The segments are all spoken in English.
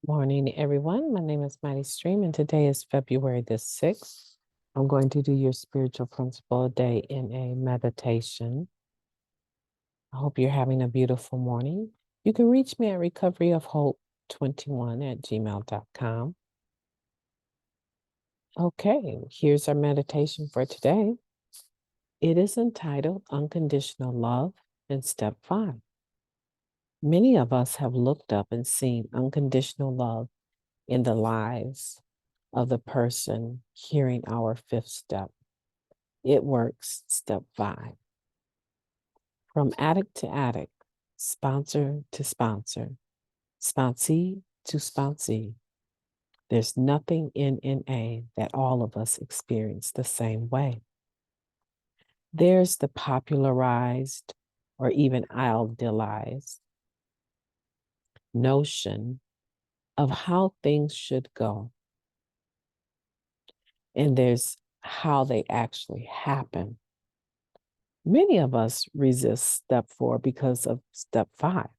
Morning, everyone. My name is MightyStream, and today is February the 6th. I'm going to do your spiritual principle day in a meditation. I hope you're having a beautiful morning. You can reach me at recoveryofhope21@gmail.com. Okay, here's our meditation for today. It is entitled Unconditional Love in Step 5. Many of us have looked up and seen unconditional love in the lives of the person hearing our fifth step. It works, step 5. From addict to addict, sponsor to sponsor, sponsee to sponsee, there's nothing in NA that all of us experience the same way. There's the popularized or even idealized notion of how things should go. And there's how they actually happen. Many of us resist step 4 because of step 5.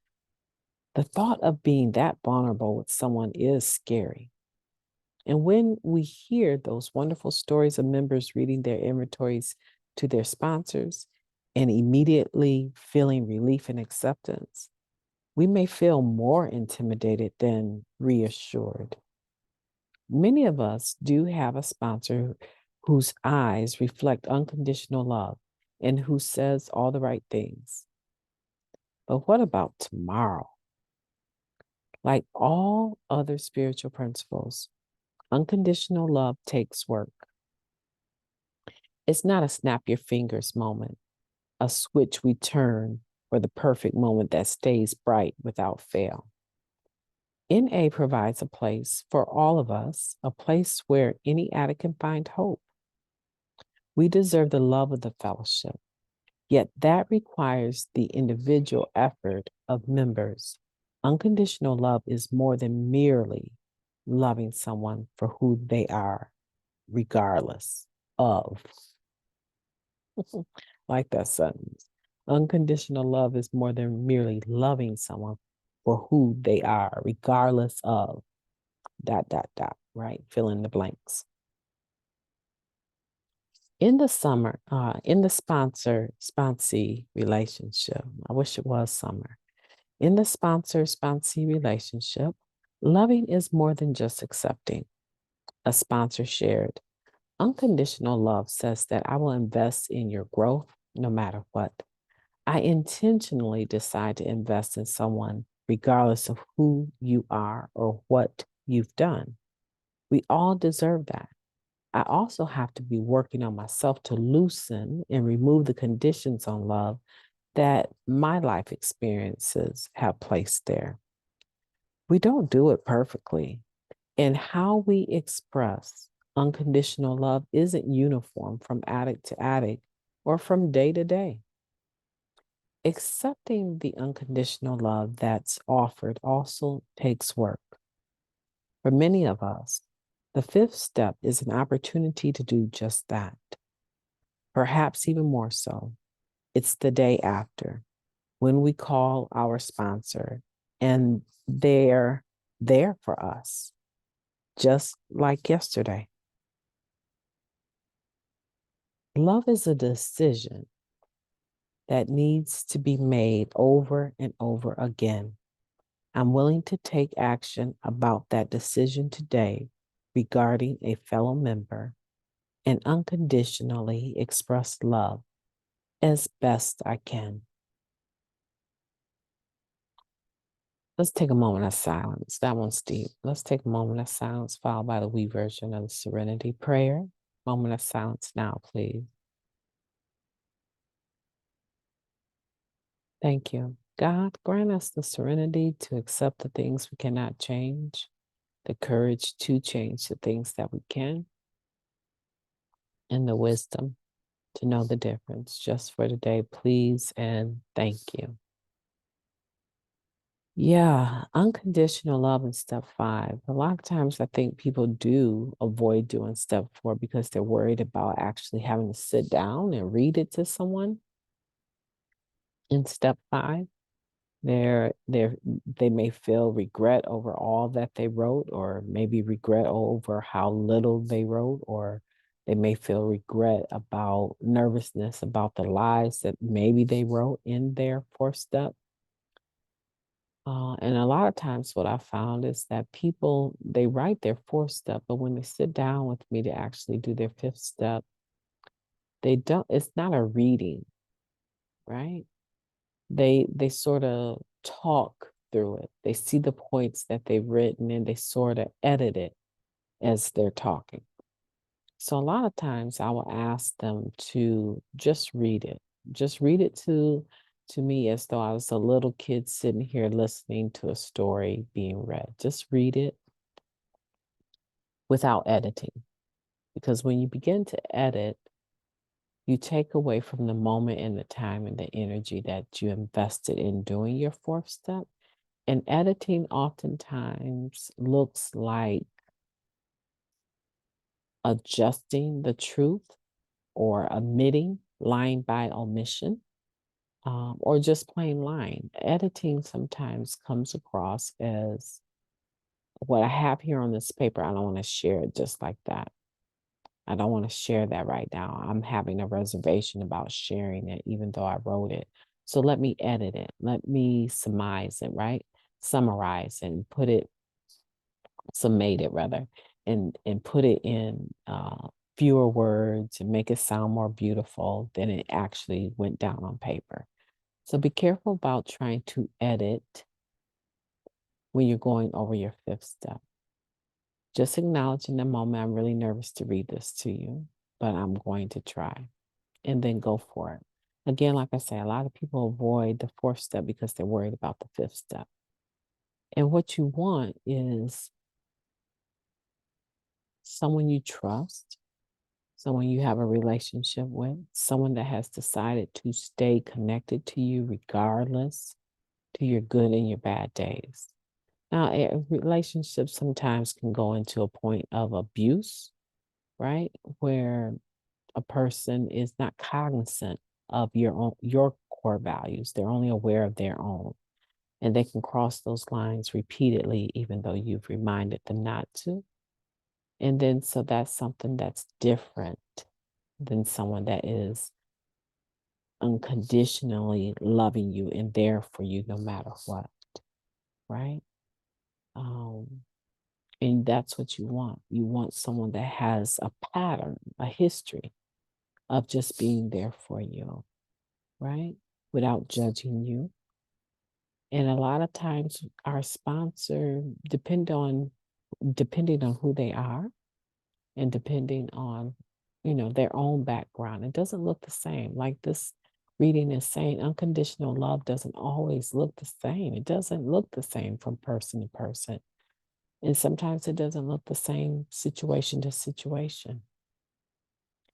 The thought of being that vulnerable with someone is scary. And when we hear those wonderful stories of members reading their inventories to their sponsors and immediately feeling relief and acceptance, we may feel more intimidated than reassured. Many of us do have a sponsor whose eyes reflect unconditional love and who says all the right things. But what about tomorrow? Like all other spiritual principles, unconditional love takes work. It's not a snap your fingers moment, a switch we turn for the perfect moment that stays bright without fail. NA provides a place for all of us, a place where any addict can find hope. We deserve the love of the fellowship, yet that requires the individual effort of members. Unconditional love is more than merely loving someone for who they are, regardless of. Like that sentence. Unconditional love is more than merely loving someone for who they are, regardless of ... right? Fill in the blanks. In the summer, in the sponsor-sponsee relationship, I wish it was summer. In the sponsor-sponsee relationship, loving is more than just accepting. A sponsor shared, unconditional love says that I will invest in your growth no matter what. I intentionally decide to invest in someone regardless of who you are or what you've done. We all deserve that. I also have to be working on myself to loosen and remove the conditions on love that my life experiences have placed there. We don't do it perfectly, and how we express unconditional love isn't uniform from addict to addict or from day to day. Accepting the unconditional love that's offered also takes work. For many of us, the fifth step is an opportunity to do just that. Perhaps even more so, it's the day after when we call our sponsor and they're there for us, just like yesterday. Love is a decision that needs to be made over and over again. I'm willing to take action about that decision today regarding a fellow member and unconditionally express love as best I can. Let's take a moment of silence. That one's deep. Let's take a moment of silence, followed by the we version of the Serenity Prayer. Moment of silence now, please. Thank you. God, grant us the serenity to accept the things we cannot change, the courage to change the things that we can, and the wisdom to know the difference. Just for today, please and thank you. Yeah, unconditional love in step 5. A lot of times I think people do avoid doing step 4 because they're worried about actually having to sit down and read it to someone in step 5. They may feel regret over all that they wrote, or maybe regret over how little they wrote, or they may feel regret about nervousness about the lies that maybe they wrote in their fourth step. And a lot of times what I found is that people, they write their fourth step, but when they sit down with me to actually do their fifth step, they don't, it's not a reading, right? They sort of talk through it. They see the points that they've written and they sort of edit it as they're talking. So a lot of times I will ask them to just read it. Just read it to me as though I was a little kid sitting here listening to a story being read. Just read it without editing. Because when you begin to edit, you take away from the moment and the time and the energy that you invested in doing your fourth step. And editing oftentimes looks like adjusting the truth or omitting, lying by omission, or just plain lying. Editing sometimes comes across as what I have here on this paper. I don't want to share it just like that. I don't want to share that right now. I'm having a reservation about sharing it, even though I wrote it. So let me edit it. Let me surmise it, right? Summarize and put it, summate it rather, and put it in fewer words and make it sound more beautiful than it actually went down on paper. So be careful about trying to edit when you're going over your fifth step. Just acknowledge in the moment, I'm really nervous to read this to you, but I'm going to try. And then go for it. Again, like I say, a lot of people avoid the fourth step because they're worried about the fifth step. And what you want is someone you trust, someone you have a relationship with, someone that has decided to stay connected to you regardless to your good and your bad days. Now, a relationship sometimes can go into a point of abuse, right? Where a person is not cognizant of your core values. They're only aware of their own. And they can cross those lines repeatedly, even though you've reminded them not to. And then, so that's something that's different than someone that is unconditionally loving you and there for you no matter what, right? And that's what you want. You want someone that has a pattern, a history of just being there for you, right? Without judging you. And a lot of times our sponsor, depending on who they are and depending on, their own background, it doesn't look the same. Like this reading is saying, unconditional love doesn't always look the same. It doesn't look the same from person to person. And sometimes it doesn't look the same situation to situation.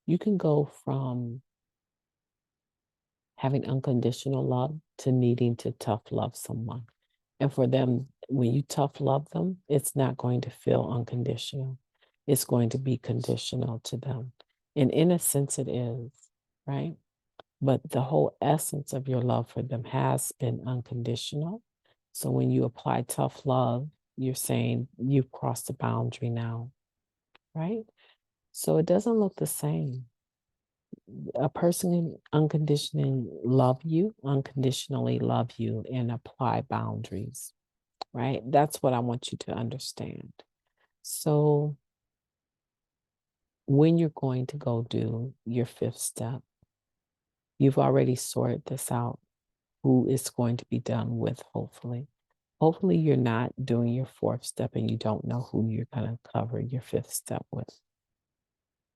You can go from having unconditional love to needing to tough love someone. And for them, when you tough love them, it's not going to feel unconditional. It's going to be conditional to them. And in a sense, it is, right? But the whole essence of your love for them has been unconditional. So when you apply tough love, you're saying you've crossed the boundary now, right? So it doesn't look the same. A person can unconditionally love you and apply boundaries, right? That's what I want you to understand. So when you're going to go do your fifth step, you've already sorted this out, who it's going to be done with, hopefully. Hopefully you're not doing your fourth step and you don't know who you're going to cover your fifth step with,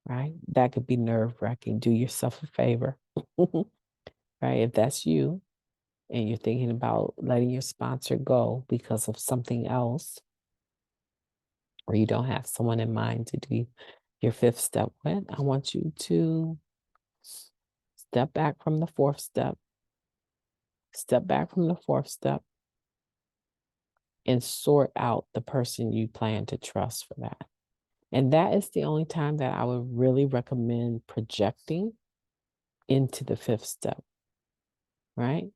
right? That could be nerve-wracking. Do yourself a favor, right? If that's you, and you're thinking about letting your sponsor go because of something else, or you don't have someone in mind to do your fifth step with, I want you to step back from the fourth step, and sort out the person you plan to trust for that. And that is the only time that I would really recommend projecting into the fifth step, right?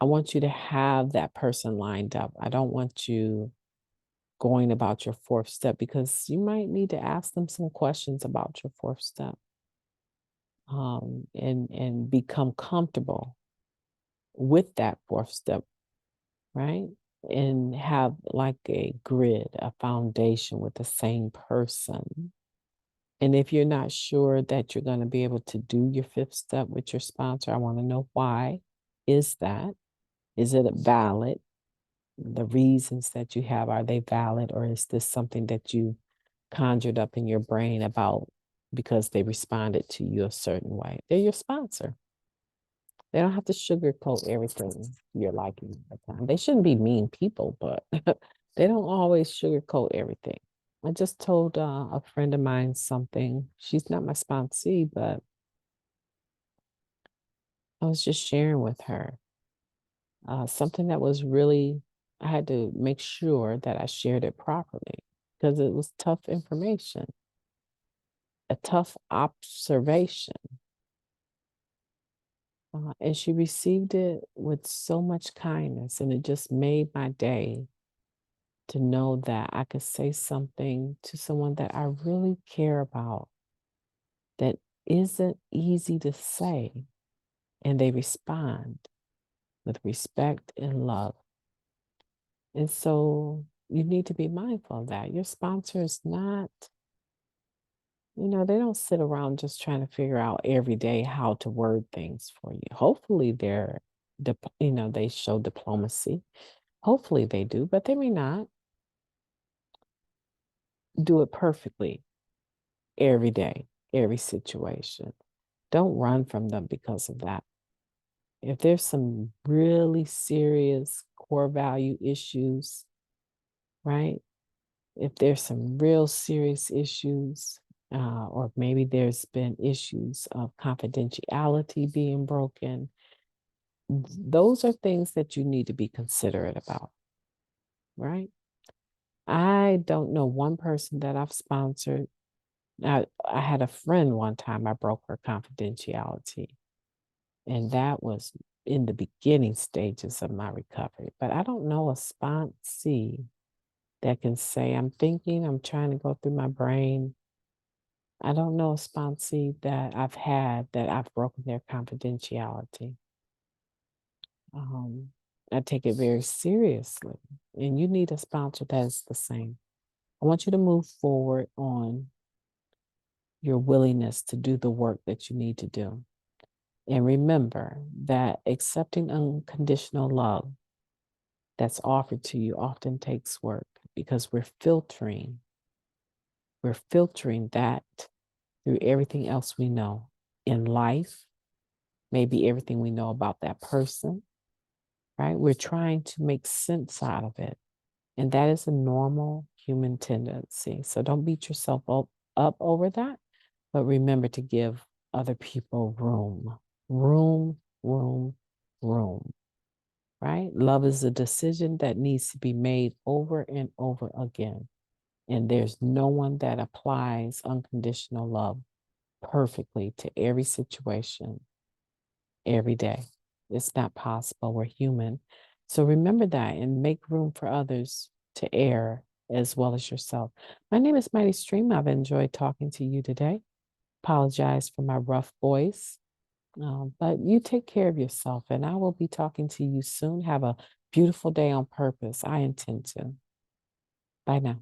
I want you to have that person lined up. I don't want you going about your fourth step because you might need to ask them some questions about your fourth step, and become comfortable with that fourth step, right? And have like a grid, a foundation with the same person. And if you're not sure that you're going to be able to do your fifth step with your sponsor, I want to know why is that? Is it valid? The reasons that you have, are they valid, or is this something that you conjured up in your brain about because they responded to you a certain way? They're your sponsor. They don't have to sugarcoat everything you're liking all the time. They shouldn't be mean people, but they don't always sugarcoat everything. I just told a friend of mine something. She's not my sponsee, but I was just sharing with her something that was really, I had to make sure that I shared it properly because it was tough information, a tough observation. And she received it with so much kindness, and it just made my day to know that I could say something to someone that I really care about that isn't easy to say, and they respond with respect and love. And so you need to be mindful of that. Your sponsor is not, they don't sit around just trying to figure out every day how to word things for you. Hopefully they show diplomacy. Hopefully they do, but they may not do it perfectly every day, every situation. Don't run from them because of that. If there's some really serious core value issues, right? If there's some real serious issues, or maybe there's been issues of confidentiality being broken, those are things that you need to be considerate about, right? I don't know one person that I've sponsored. I had a friend one time, I broke her confidentiality, and that was in the beginning stages of my recovery. But I don't know a sponsee that can say, I'm trying to go through my brain. I don't know a sponsee that I've had that I've broken their confidentiality. I take it very seriously, and you need a sponsor that is the same. I want you to move forward on your willingness to do the work that you need to do. And remember that accepting unconditional love that's offered to you often takes work because we're filtering that through everything else we know in life, maybe everything we know about that person, right? We're trying to make sense out of it. And that is a normal human tendency. So don't beat yourself up over that, but remember to give other people room, room, right? Love is a decision that needs to be made over and over again. And there's no one that applies unconditional love perfectly to every situation every day. It's not possible. We're human. So remember that and make room for others to err as well as yourself. My name is Mighty Stream. I've enjoyed talking to you today. Apologize for my rough voice, but you take care of yourself, and I will be talking to you soon. Have a beautiful day on purpose. I intend to. Bye now.